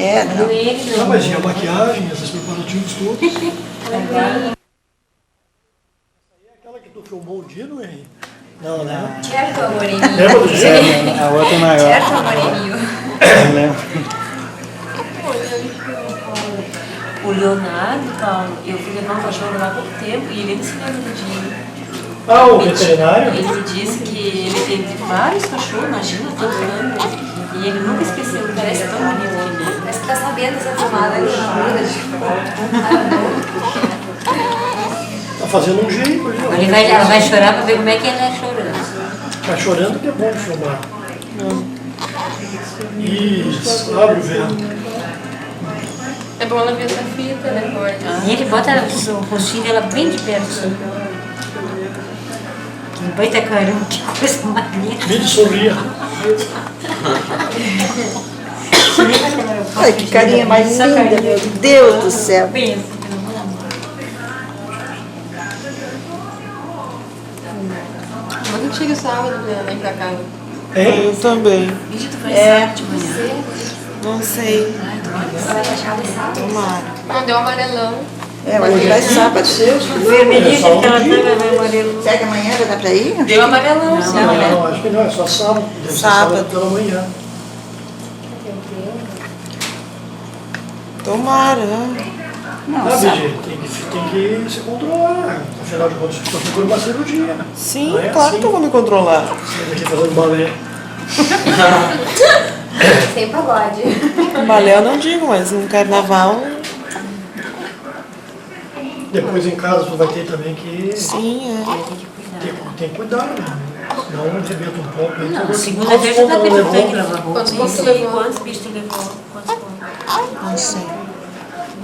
É, não. Não, mas e a maquiagem, esses preparativos todos? Essa aí é aquela que tu filmou o Dino, hein? Não, né? Certo, amorinho. Lembra do Dino? A outra é maior. Certo, amorinho. Não lembro. O Leonardo, Paulo, eu fui levar um cachorro lá há pouco tempo e ele me ensinou no dia. Ah, o veterinário? Ele me disse que ele teve vários cachorros, imagina, todo ano. E ele nunca esqueceu, parece tão bonito que ele é. Mas que tá sabendo essa tomada aí, Tá fazendo um jeito ali. Ela vai chorar pra ver como é que ele é chorando. Tá chorando que é bom de filmar. Isso, abre o vento. É bom ela ver essa fita, né, amor? E ele bota o rostinho dela bem de perto. Assim. Que baita caramba, que coisa mais linda. Vídeo sorria. Ai, que carinha mais linda, meu Deus do céu. Bem assim, Quando chega o sábado, né, pra cá? Hein? Eu também. vídeo tu vai sábado de manhã. Não sei. Tomara. Não, deu amarelão. É, mas vai sábado. Vermelhinho que ela pega, vai amarelo. Será que amanhã vai dar pra ir? Deu amarelão, sim. Não, acho que não, é só sábado. Deve ser Sábado. pela manhã. Tomara. Não, Ah, sábado. BG, tem que se controlar. Afinal de contas, tu passou por uma cirurgia. Sim, Não é claro assim? que eu vou me controlar. Você vai aqui fazendo balé. Sem pagode. Balé eu não digo, mas no carnaval, Depois em casa tu vai ter também que sim, é. tem que cuidar, né? Senão arrebenta um pouco. Não, segunda-feira já tá perguntando que lavar roupa. Quantos Nem pontos tu sei levou? quantos bichos tu levou. Quantos pontos. Não sei.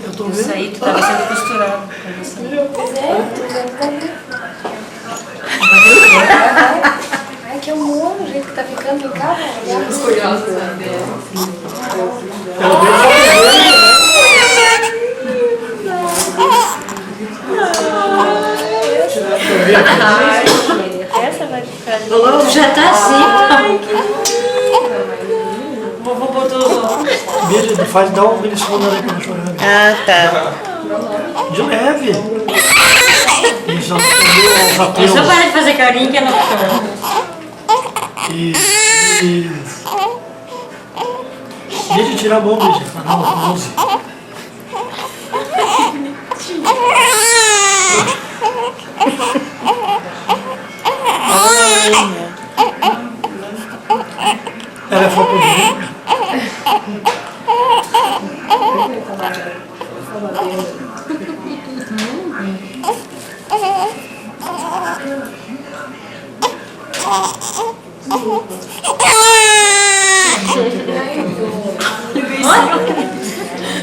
Eu tô Isso vendo. aí tu tava sendo costurado. Pra você. Ai, que amor, o jeito que tá ficando em casa. Os curiosos, né? Ela veio só Essa vai ficar. Já tá assim. Vovô botou. Beijo, faz, dá um beliscão na hora chorando. Ah, tá. De leve. E já entendeu os É só apelos. parar de fazer carinho que ela chora. E deixa eu tirar a mão, beijo. Não, use. Ela é fotozinha.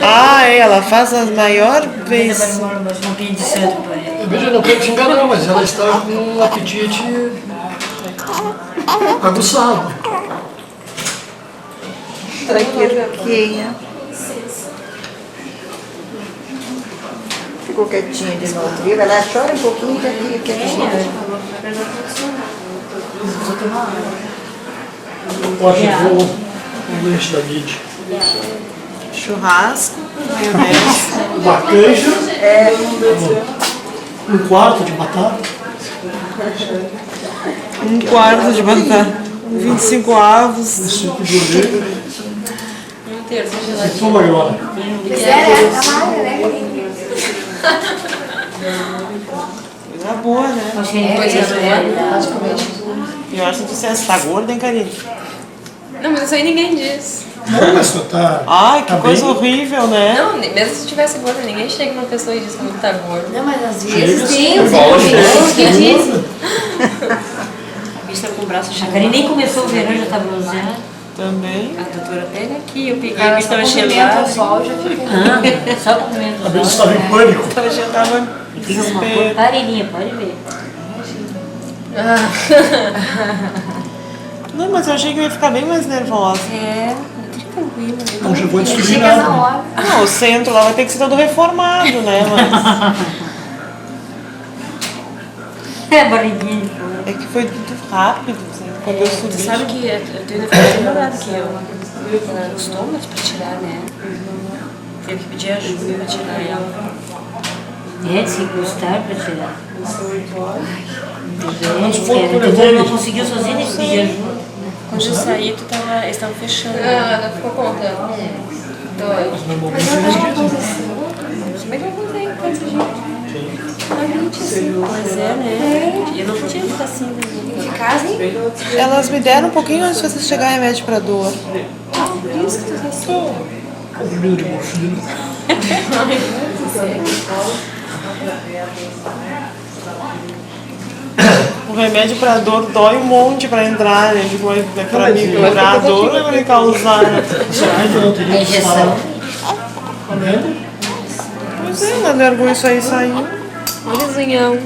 Ah, é, ela faz a maior vez. Não pedi de santo pra ela. Beijo, eu não quero te enganar, mas ela está com um apetite aguçado. Tranquilinha. Ficou quietinha de novo, viu? Ela chora um pouquinho e já fica quietinha. Pode ver o lanche da Guide. Churrasco, maionese. Uma canja, um quarto de batata. Um quarto de batata. 25 avos. Suco de orelha Um terço de e geladinho. tua maior. Coisa boa, né? Coisa boa. Pior se tu dissesse, tá gorda, hein, Karine? Não, mas isso aí ninguém diz. Não, mas tu tá. Ai, que tá coisa bem? horrível, né? Não, mesmo se tivesse gorda, ninguém chega numa pessoa e diz que não tá gorda. Não, mas às Chega, vezes tem os chega, que dizem. chega. A bicha com o braço cheio. A Karine nem começou o verão, já tá bronzeada. Também. A doutora, pega aqui. Eu peguei, a Ela bicha só tava cumprimenta gelada. o sol, já fica. Ah, só comendo. A Bíblia estava em pânico. Ela já tava em desespero. Carininha, pode ver. Não, mas eu achei que eu ia ficar bem mais nervosa. É, tranquilo. Não chegou a destruir Chega na nada. hora. Não, o centro lá vai ter que ser todo reformado, né? Mas É, barriguinha. é que foi tudo rápido, assim, quando eu subi. Tu sabe que eu tenho namorado que eu. Ela não gostou, mas pra tirar, né? Teve que pedir ajuda pra tirar ela. É, se gostar pra tirar. Mas foi É, que tu levou não isso. conseguiu sozinho, tem que pedir ajuda. Quando eu saí, eles estavam fechando. Ah, não ficou contando. 2. Mas normalmente eles dizem. Como é que eu contei quantos dias? Pois é, né? E eu não podia ficar assim, né? Ficar assim? Elas me deram um pouquinho antes de você chegar remédio pra dor. Por isso que tu tá assim. Comprimido de morfina. O remédio pra dor dói um monte pra entrar, né? Tipo, mas pra me curar a dor, vai me causar. Será que eu não teria que Injeção. Tá vendo? Pois é, na vergonha isso aí saiu. Olha o zunhão.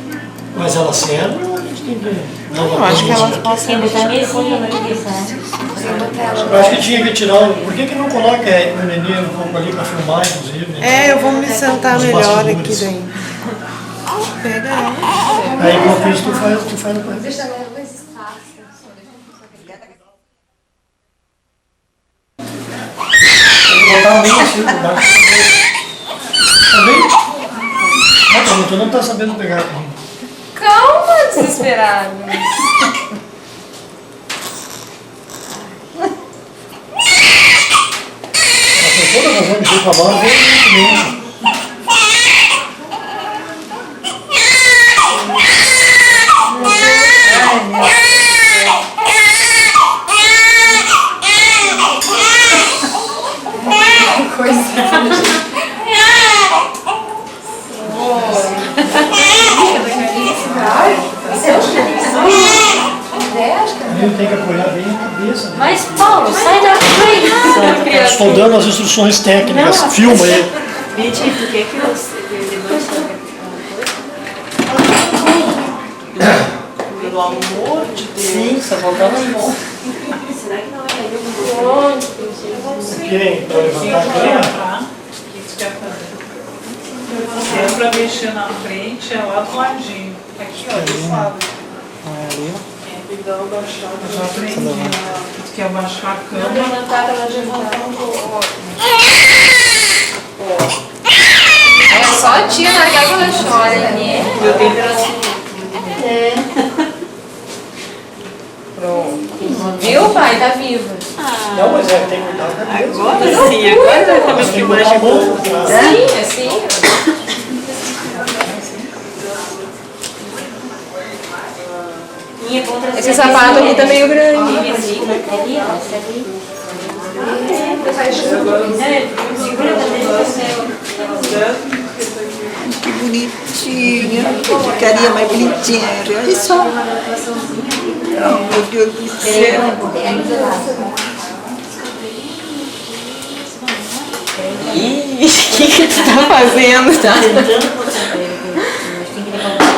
Mas ela serve ou a gente tem que... Não, Eu acho que elas Tem passam. que botar mesinha pra sabe? Eu acho que tinha que tirar o... Por que não coloca o neném um pouco ali pra filmar, inclusive? Né? É, eu vou me sentar Os melhor aqui bastidores. daí. Pega ela. Aí enquanto isso tu faz no banho. Deixa ela mais espaço. Botar bem assim por baixo. Tá bem? Não, tu não tá sabendo pegar. Calma, desesperado. Ela tem toda a razão de ir pra bola, vem muito bem. Aí tem que apoiar bem a cabeça. Né? Mas, Paulo, sai da frente. Eu estou dando as instruções técnicas, filma aí. Gente, por que que eu... Pelo amor de Deus. Sim, só faltava isso. Será que não é ele? Quem? Para levantar a cama? O que você quer fazer? Se é pra mexer na frente, é lá do ladinho. Aqui, ó, desse lado. Ali, ó. Tem que dar uma baixada na frente. Tu quer abaixar a cama. É só a tia largar que ela chora, né? Pronto. Viu, pai? Tá viva. Não, mas é, tem que cuidar da cabeça. Agora sim, agora vai Tem que botar a mão. Sim, assim. Esse sapato aqui tá meio grande. Ali, ó, essa ali. Que bonitinha. Que carinha mais bonitinha. Olha só. Oh, meu Deus do céu. Ih, o que tu tá fazendo, tá? Tentando botar mas tem que levantar.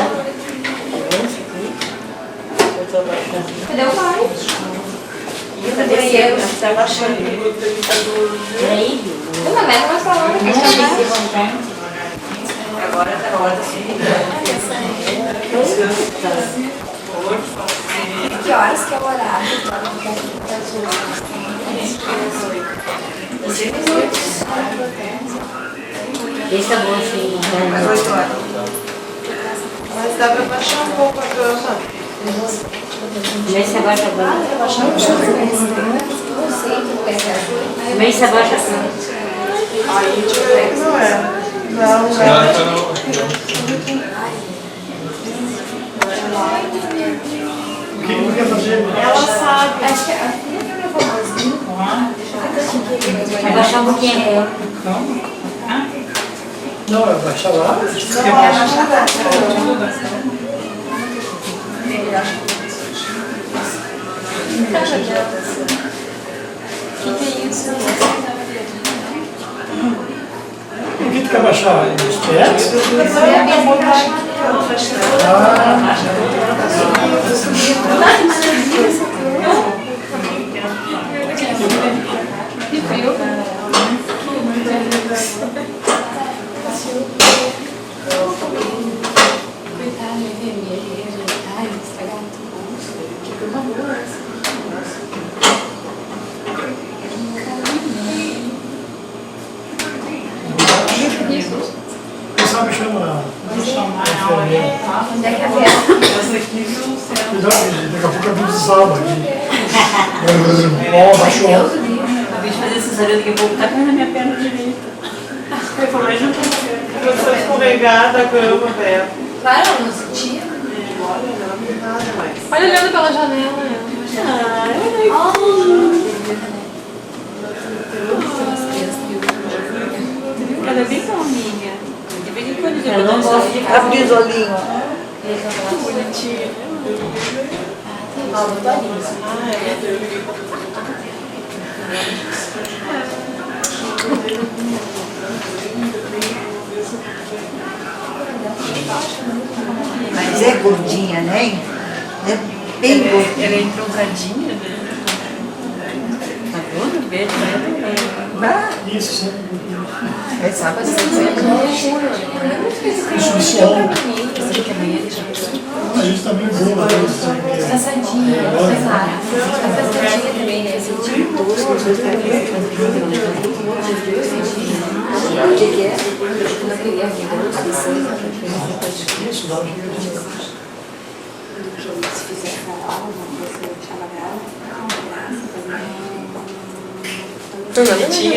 Cadê o pai? Tá descendo, tá baixando. Peraí. Não, mas não vai falar que Deixa eu levantar. Agora tá na hora da subida. Que horas que é o horário? Esse tá bom assim. Às 8 horas. Mas dá pra baixar um pouco a cama. Vê se abaixa a cama. Não sei que vai ser. Vê se abaixa a cama. Não é. Não, O que tu quer fazer? ela sabe. Acho que a filha que levou mozinho. Abaixar um pouquinho ela. Não, é baixar lá. O que tu quer baixar? Os pés? Que frio. Coitada, enfermeira. Ai, estragaram tudo. Que coisa boa. Quem sabe chama Vou chamar a ela aí, enfermeira. tá? Onde é que é a Bela? Essa aqui viu o céu. Cuidado, daqui a pouco eu vi desaba aqui. Ó, baixou. Acabei de fazer cesárea, daqui a pouco tá caindo na minha perna direita. Foi mais um professor escorregar da cama, velho. Claro, ela não sentia. Olha, não tem nada mais. Olha olhando pela janela. Ela é bem calminha. De vez em quando eu Eu não gosto de Abre os olhinhos, ó. bonitinha. Mas é gordinha, né? É bem gordinha. Ela é entroncadinha, né? Tá todo verde, né? Ah, Isso, sim. é sábado. Isso de sol. Você que amanhã deixa A gente tá meio boa. Cansadinha, pesada. Tá cansadinha também, né? Sentiu. O que é? Não queria vir. Isso, dá bonitinha,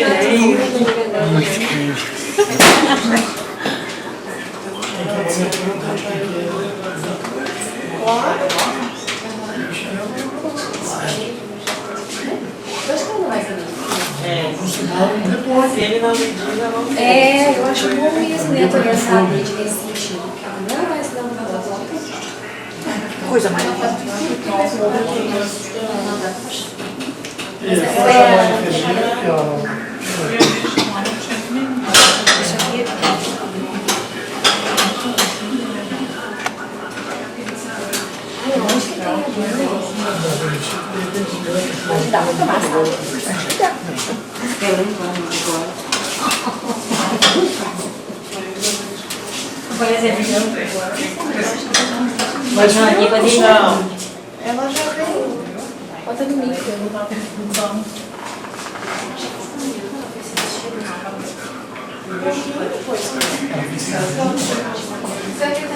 né? Se ele não me diz, eu não sei. É, eu acho bom isso, né? Tô orientada nesse sentido. Que ela não vai se dar um valor. Coisa mais. Dá pra tomar, sabe? Por exemplo, Mas não, aqui quando Não. Ela já veio. Bota no micro. Será que ele tá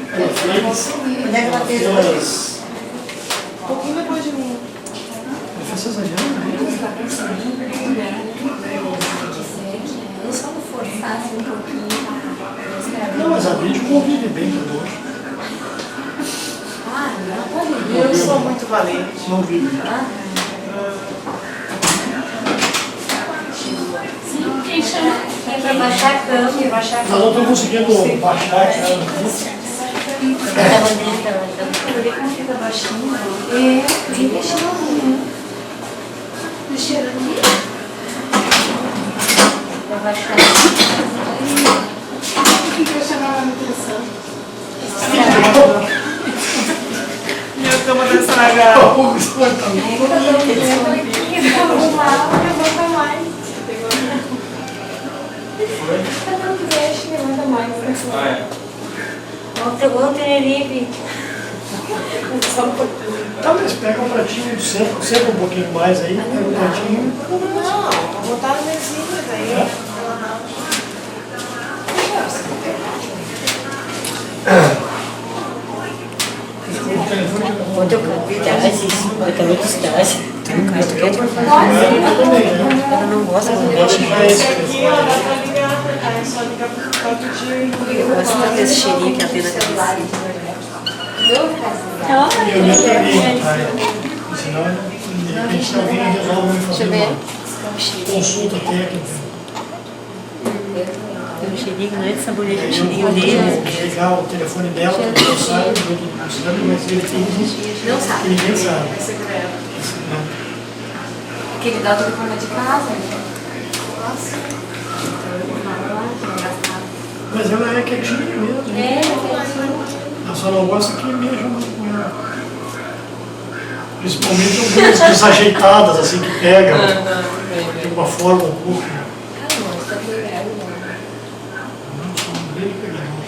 Onde é que ela fez hoje? Um pouquinho depois de mim. foi cesariana, né? Eu só não forçasse um pouquinho. Não, mas a vídeo convive bem com a dor. Ah, não, pode Eu sou muito valente. Não vive. quem chama? É pra baixar a cama, baixar a Nós não estamos conseguindo baixar aqui. cama dentro. Eu ver como fica baixinho. É, tem que chegar né? Cheiro aqui. Pra baixar. O que eu chamava a nutrição? Minha cama tá estragada. Daqui a pouco isso vai estar Levanta mais. Tá dando creche, levanta mais. Ontem ele Tá, mas pega um pratinho do centro, senta um pouquinho mais aí, pega um pratinho. Não, vou botar as mesinhas aí. O telefone que eu Ontem eu cantei daquela outra cidade. Tem um cara que também, né? ela não gosta quando Pode mexe. ligar esse Aqui, telefone. ó, dá pra ligar. É só ligar pro dia. Eu gosto desse cheirinho que ela tem na cabeça. E eu nem liguei, tá? Senão, de repente, alguém resolve me fazer uma consulta técnica. Tem um cheirinho, não é de sabonete, é Aí o eu cheirinho vou dele. ligar o telefone dela, porque eu saio do sabe, mas ele tem isso Não sabe. que ninguém sabe. Porque ele dá o telefone de casa, né? Mas ela é quietinha mesmo. É, Ela só não gosta que mexam com ela. Principalmente algumas desajeitadas, assim, que pegam de uma forma um pouco.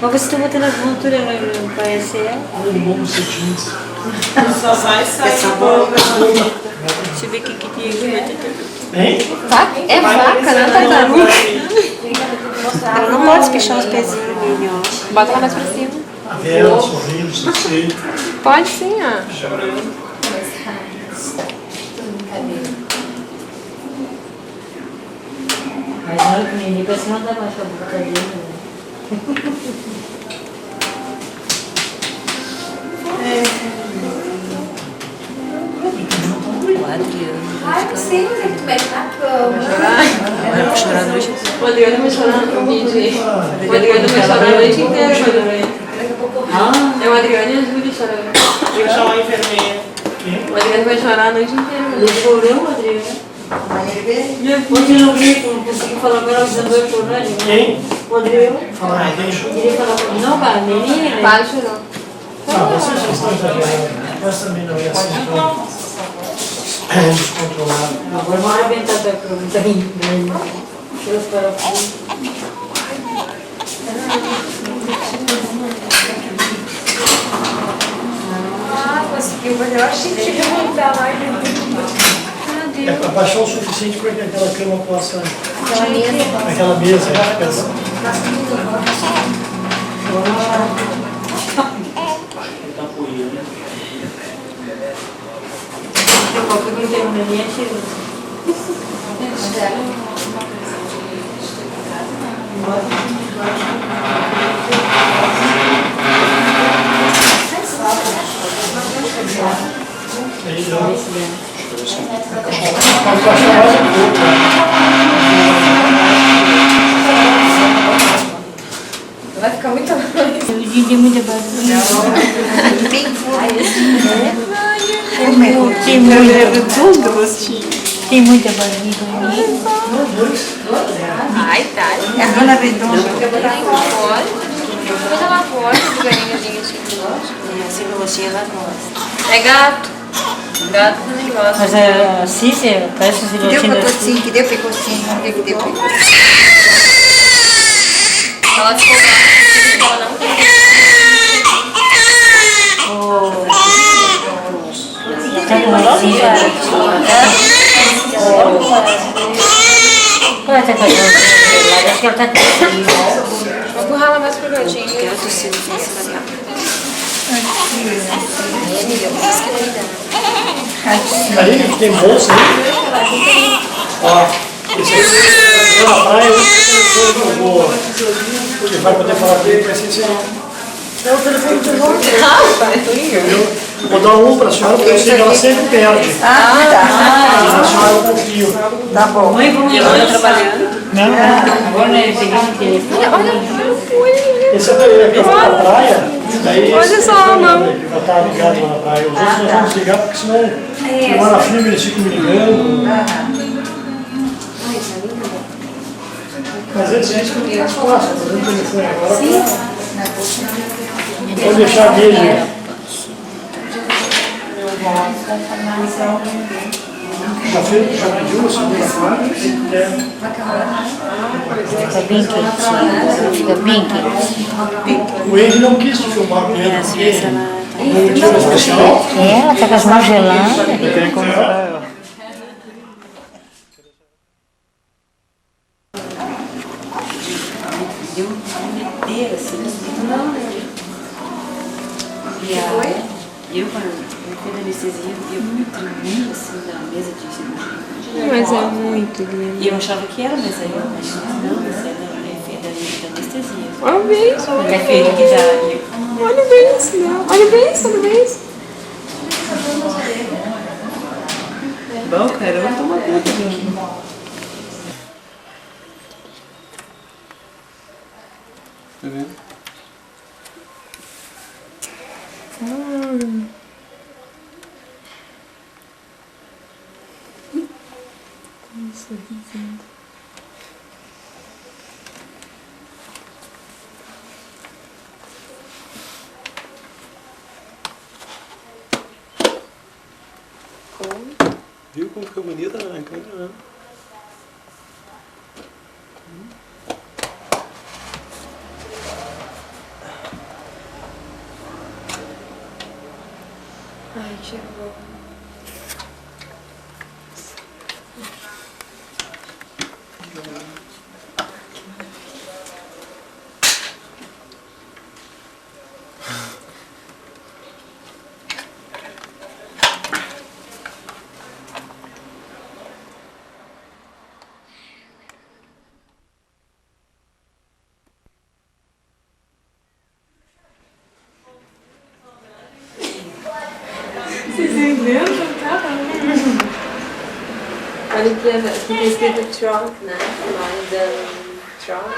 Mas você tá botando as monturas no parecer? Ou um novo cetins. Só vai sair um pouco. Deixa eu ver o que tinha aqui. Hein? É vaca, não é tartaruga. Ela não pode fechar os pezinhos nele, ó. Bota ela mais pra cima. A vela, sorrindo, sei. Pode sim, ó. Mas na hora que o menino parece que não dá mais pra boca dele, né? O Adriano. Ai, não sei onde é que tu mete na cama. Vai pra chorar a noite. O Adriano vai chorar no vídeo. O Adriano vai chorar a noite inteira chorando. É o Adriano e a Júlia chorando. Tem que chamar a enfermeira. O Adriano vai chorar a noite inteira. Ele chorou, Adriano. Ontem eu vi, não consegui falar com ela, dizendo oi por nós. Quem? O Adriano. Fala, deixa. Eu queria falar com ele. Não, cara, menina. Para, chorou. Não, vocês já estão exagerando. Nós também não é assim tão descontrolado. Agora uma hora vem até para mim, tá rindo. Deixa eu esperar um pouco. Ah, conseguiu, mas eu achei que tinha que montar mais. É abaixar o suficiente para que aquela cama possa. Aquela mesa. Aquela mesa, fica assim. Eu vou porque não tem ninguém atirando. Aí, ó. Pode baixar mais um pouco. Vai ficar muito longe. Eu digo muita barulho. Tem muita gostinho. Tem muita barriga ali. Ai, tá. É a Ana Redonda. Depois ela volta de galinhazinha assim. Assim, no rostinho ela gosta. É gato. Gato também gosta. Mas a Cícia parece que Deu filhotinho cotocinho, que deu pecocinho, vamos ver que deu pecocinho. Ela ficou brava. Ela não quer. Tá com mãezinha? Qual é a temperatura? Acho que ela tá com frio. Vou empurrar ela mais pro gatinho. Quero tossir no cima dela. Aí, tem bolsa aí? Ó, esse aí, na praia, eu vou. Ele vai poder falar com ele, vai ser esse aí. É o telefone do telefone. Eu vou dar um para a senhora, porque eu sei que ela sempre perde. Ah, A senhora eu confio. tá. Tá bom. E ela trabalhando. Agora né, peguei esse telefone. Esse é daí, aqui na praia. Daí Olha só, mano. Ele vai estar ligado lá na praia. Os outros nós vamos ligar, porque senão, semana firme, eles ficam me ligando. Mas antes a gente não tinha espaço, fazendo o telefone agora. Sim. Pode deixar dele. Já pediu a segunda parte? Fica bem quentinho. Fica bem quentinho. O Henry não quis te filmar com ele, porque não tinha especial. É, ela tá com as mãos geladas. Eu queria encontrar ela. Deu um inteiro assim. E eu, quando eu fui da anestesia, eu tremendo assim da mesa de cirurgia. Mas é muito lindo. E eu achava que era, mas aí eu achei que não, isso é da anestesia. Olha bem isso. Porque é feio que dá. E eu, Olha bem isso, né? Olha bem isso, olha bem isso. Bom, cara, eu não tomo conta disso. Tá vendo? Viu como ficou bonita na câmera, né? Ai, chegou. Olha aqui tem escrito Trump, né? London Trump.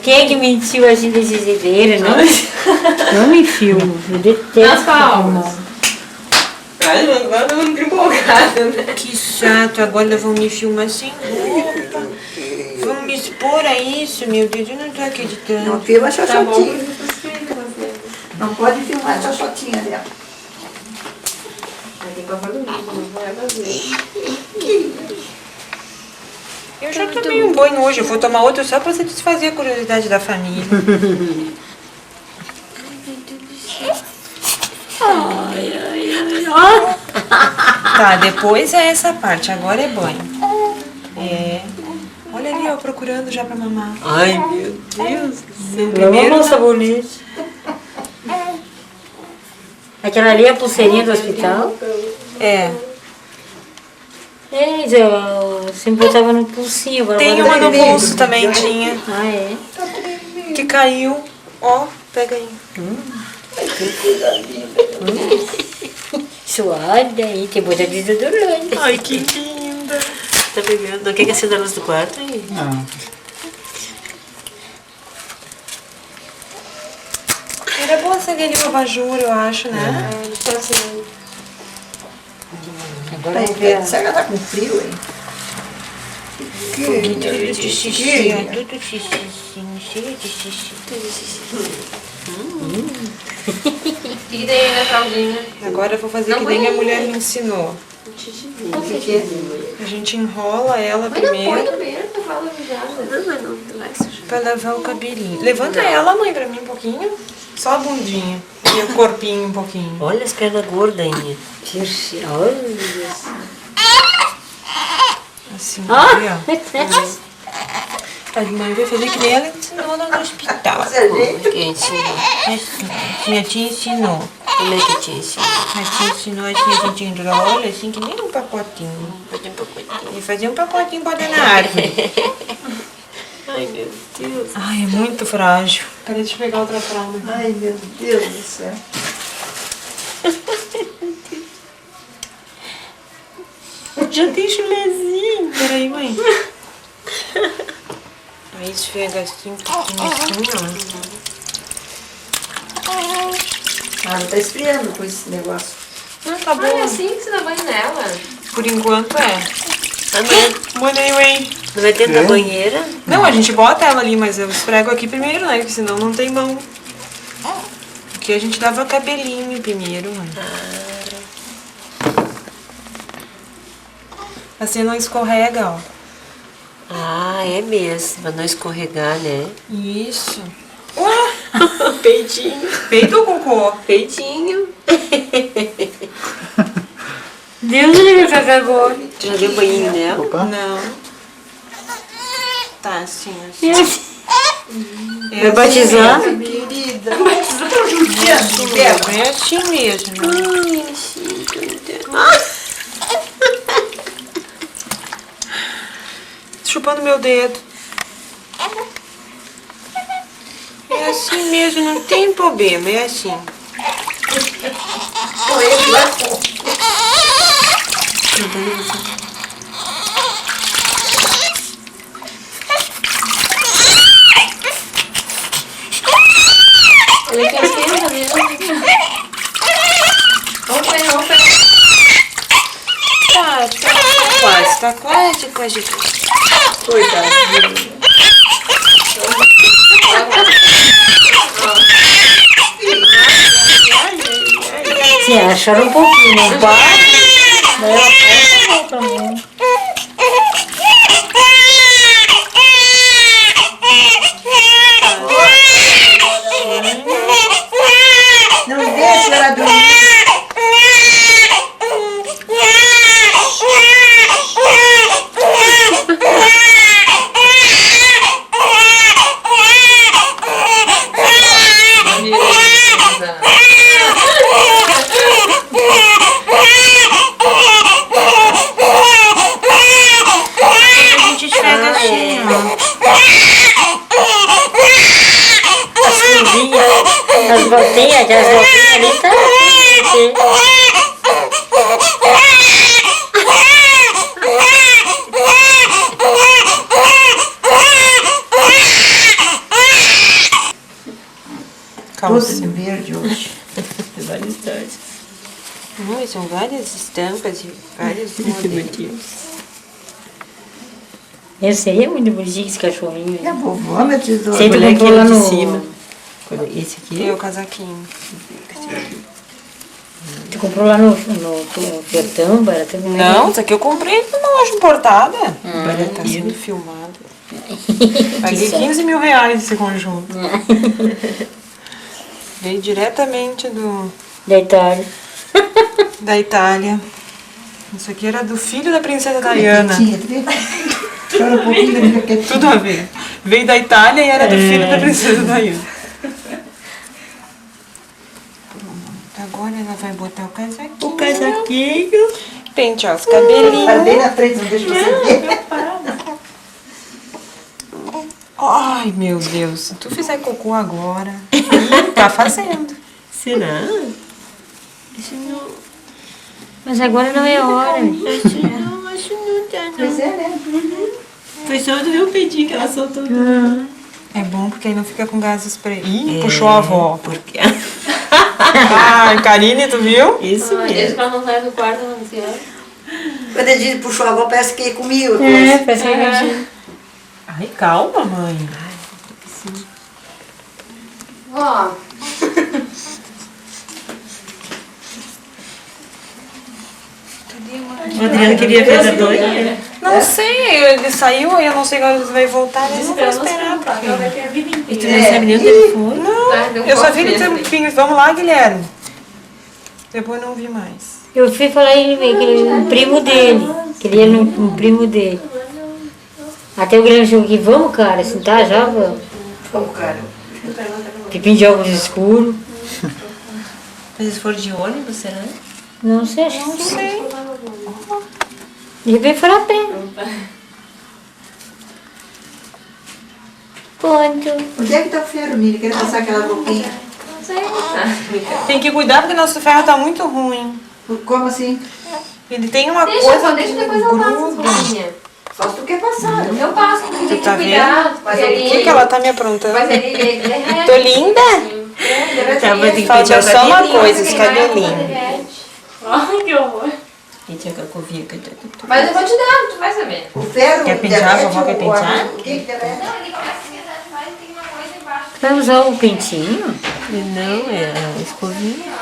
Quem é que mentiu assim desse jeito? Não me filmo, eu detesto. Nas palmas. Agora eu não empolgada, né? Que chato, agora vão me filmar sem roupa. Vão me expor a isso, meu Deus, eu não tô acreditando. Não filma a Tá bom, xoxotinha. você. Não pode filmar a xoxotinha dela. Tem que fazer isso, não vai fazer. Eu já tomei um banho hoje, eu vou tomar outro só pra satisfazer a curiosidade da família. Tá, depois é essa parte, agora é banho. É. Olha ali, ó, procurando já pra mamar. Ai, meu Deus do céu. Primeiro Vamos sabonete. Aquela ali é a pulseirinha do hospital? É. É, eu sempre botava no pulsinho. Agora Tem bota uma no vermelho. bolso também, tinha. Ah, é? Que caiu. Ó, pega aí. Suada aí, tem muita desodorante. Ai, que linda. Tá pegando. Não quer que acenda a luz do quarto aí? Não. Era bom acender ali o abajur, eu acho, né? Agora Tá vamos ver. Será que ela tá com frio, hein? Tudo de xixi, ó, tudo de xixizinho, cheio de xixi. E daí na fraldinha? Agora eu vou fazer que nem a mulher me ensinou. Com certeza. A gente enrola ela Mas não põe primeiro no banheiro, tá falando já. Não, mas não vai sujar. pra lavar o cabelinho. Levanta ela, mãe, pra mim um pouquinho. Só a bundinha e o corpinho um pouquinho. Olha as pernas gordas ainda. Olha. Assim, aqui, ó. A mãe vai fazer que nem ela ensinou lá no hospital. Quem ensinou? Assim, a tia ensinou. Como é que te ensinou? A tia ensinou assim, a gente enrola assim, que nem um pacotinho. E fazer um pacotinho pra dar na árvore. Ai, meu Deus. Ai, é muito frágil. Cadê? Deixa eu pegar outra fralda. Ai, meu Deus do céu. Já tem chulezinho. Peraí, mãe. Aí esfrega assim, um pouquinho assim, ó. Ah, não tá esfriando com esse negócio. Não, tá bom. É assim que você dá banho nela. Por enquanto é. Amanhã Anyway. não vai dentro da banheira? Não, a gente bota ela ali, mas eu esfrego aqui primeiro, né? Porque senão não tem mão. Aqui a gente dava cabelinho primeiro, mãe. Assim não escorrega, ó. Ah, é mesmo, pra não escorregar, né? Isso. Peitinho. Peito ou cocô? Peitinho. Deus me livre, cagou. Já deu banho nela? Opa. Não. Tá, assim, assim. Vai batizar? Querida. É assim mesmo. Chupando meu dedo. É assim mesmo, não tem problema, é assim. Ele quer esquerda mesmo. Vamos ver. Tá quase. Coitadinho. Sim, ela chora um pouquinho, não bate. Daí ela passa outra mão. Não deixa ela dormir. A gente esfrega assim, ó. As curvinhas, as voltinhas ali tá. Tudo de verde hoje. Vários tons. Ai, são várias estampas e vários modelos. Esse aí é muito bonitinho, esse cachorrinho. E a vovó, meu tesouro. Sempre Olha comprou aqui lá de no... cima. Esse aqui? E o casaquinho. Tu comprou lá no Fiatão, barato. Não, isso aqui eu comprei numa loja importada. Baratinho. Tá sendo filmado. Paguei 15 mil reais esse conjunto. Veio diretamente Da Itália. da Itália. Isso aqui era do filho da princesa Diana. Chora um pouquinho da minha quietinha. Tudo a ver. Veio da Itália e era do filho da princesa Diana. Agora ela vai botar o casaquinho. O casaquinho. Pentear os cabelinhos. Para bem na frente, não deixa você ver. Ai, meu Deus. Se tu fizer cocô agora, tá fazendo. Será? Isso não. Mas agora não é hora. Acho não tá, não. Pois é, né? Foi só do meu peitinho que ela soltou. É bom porque aí não fica com gases spray. Ih, puxou a avó. Porque... Ai, Karine, tu viu? Isso Desde mesmo. que ela não sai do quarto, não sei. Quando ele diz puxou a avó, parece que é comigo. É, parece que é. Ai, calma, mãe. Ó, O Adriano queria ver a banha. Não sei, ele saiu aí, eu não sei agora se vai voltar, mas não vou esperar. ela vai ter a vida E tu inteira. não sabe nem onde ele foi? Não, eu só vi ele ter um pinho. Vamos lá, Guilherme. Depois não vi mais. Eu fui falar um primo dele. Queria um primo dele. Até o Guilherme chegou aqui, vamos, cara, assim, tá, já vamos. Vamos, cara. Pipim de óculos escuros. Mas eles foram de ônibus, será? Não sei, acho que sim. De repente foram a pé. Ponto. Onde é que tá o ferro, Nini? Quer passar aquela roupinha? Não sei. Tem que cuidar porque nosso ferro tá muito ruim. Como assim? Ele tem uma Deixa, coisa só deixa que depois eu passo as gruda. roupinhas. Só se tu quer passar. Eu passo, porque tem que tá cuidar. O que ela tá me aprontando? Mas ele derrete. Tô linda? Tá, mas tem que Falta pedir só uma cabelinho. coisa, esse cabelinho. Derrete. Ai, que horror. Gente, a cacovinha que eu tô. Mas eu vou te dar, tu vai saber. O ferro Quer pentear? derrete A vovó quer o- pentear? O que que derrete? Não, ele começa a esquentar demais e tem uma coisa embaixo. Vai usar o pentinho? Não, é a escovinha.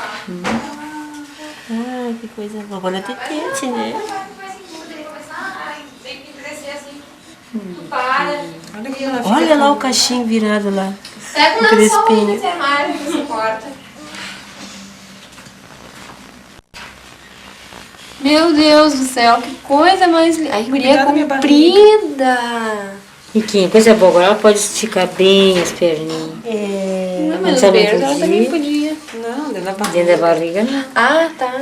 Ah, que coisa boa. Agora tem pente, né? Não faz sentido ele começar a tem que crescer assim. Tu para. Olha lá o cachinho virado lá. Pega um Aquele lençol aí espinho. nesse armário que você corta. Meu Deus do céu, que coisa mais linda. Ai, guria comprida. Riquinha, coisa boa. Agora ela pode esticar bem as perninhas. É. Não, mas Mas ela não ela também podia. Não, dentro da barriga. Dentro da barriga, não. Ah, tá.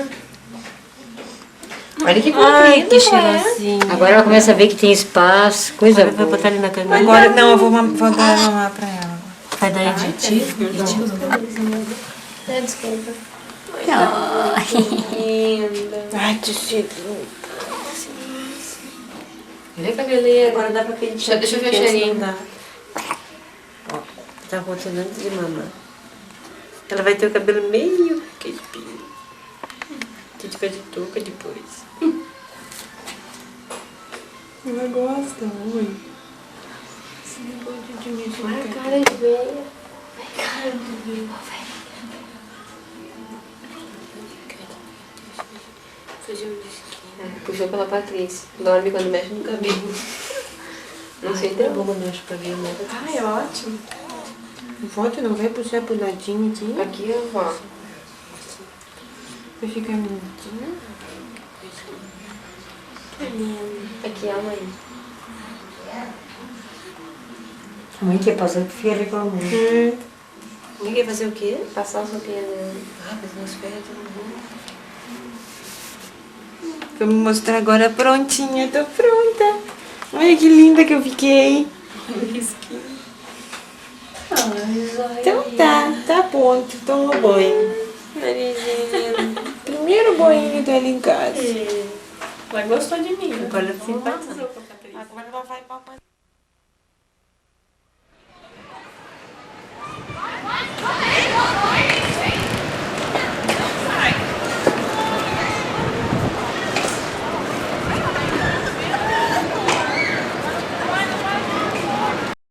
Olha que Ai, comprida, que é. cheirosinho. Agora ela começa a ver que tem espaço, coisa Vai boa. botar ali na cama. Agora, não, eu vou dar mamar pra ela. Vai dar Edith? Desculpa. Ai, que cheiro. Olha a cabelinha. Agora dá pra pentear. Deixa eu ver o porque antes cheirinho. não dá. Ó, tá rotando antes de mamar. Ela vai ter o cabelo meio crespinho. A gente faz de touca depois. Ela gosta, ui. Olha a cara de veia. Ai, cara de veia. Fazer um disquinho. Puxou pela Patrícia. Dorme quando mexe no cabelo. Não sei Tá então. bom quando mexe o cabelo, né? Ai, ótimo. Volte, não vai puxar pro ladinho aqui. Aqui eu vou. Vai ficar bonitinho. Aqui é a mãe. A mãe quer passar que fica reclamando. Ninguém quer fazer o quê? Passar as roupinhas dela. Ah, fazer umas ferras todo mundo. Vou me mostrar agora prontinha, tô pronta. Olha que linda que eu fiquei. Então tá pronto, toma banho. Primeiro banho dela em casa. Ela gostou de mim. Agora sim, vai. Agora ela vai pra